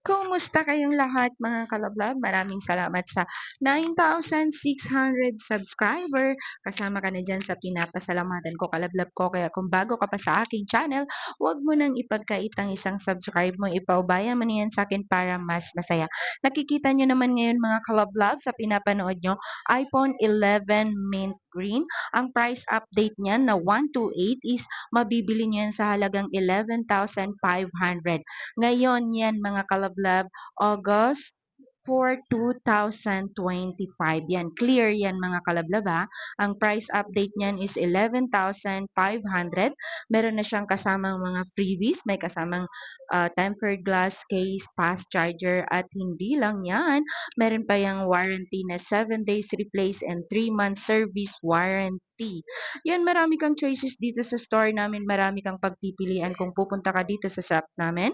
Kumusta kayong lahat mga kalablab? Maraming salamat sa 9,600 subscriber. Kasama ka na dyan sa pinapasalamatan ko kalablab ko. Kaya kung bago ka pa sa aking channel, huwag mo nang ipagkait ang isang subscribe mo. Ipaubaya mo na yan sa akin para mas masaya. Nakikita nyo naman ngayon mga kalablab sa pinapanood nyo, iPhone 11 Mint Green. Ang price update niyan na 128 is mabibili nyo yan sa halagang 11,500. Ngayon 'yan mga kalablab, August 4, 2025 'yan, clear 'yan mga kalablab, Ang price update niyan is 11,500. Meron na siyang kasamang mga freebies, may kasamang, tempered glass case, fast charger at hindi lang 'yan, meron pa yang warranty na 7 days replace and 3 months service warranty. 'Yan, marami kang choices dito sa store namin, marami kang pagpipilian kung pupunta ka dito sa shop namin.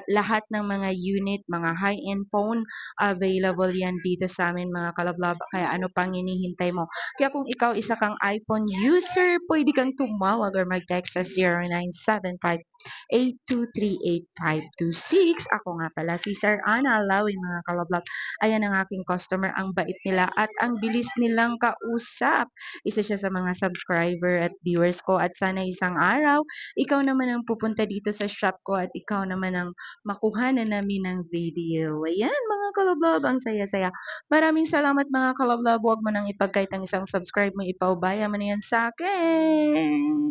Lahat ng mga unit, mga high-end phone, available yan dito sa amin mga kalablab. Kaya ano pang hinihintay mo? Kaya kung ikaw isa kang iPhone user, pwede kang tumawag or mag-text sa 0975-823-8526. Ako nga pala si Sir Ana Alawi mga kalablab. Ayan ang aking customer, ang bait nila at ang bilis nilang kausap. Isa siya sa mga subscriber at viewers ko at sana isang araw, ikaw naman ang pupunta dito sa shop ko at ikaw naman ang makuhanan namin ng video. Ayan mga kalablab, ang saya-saya. Maraming salamat mga kalablab. Huwag mo nang ipagkait ang isang subscribe mo, ipaubaya mo na yan sa akin.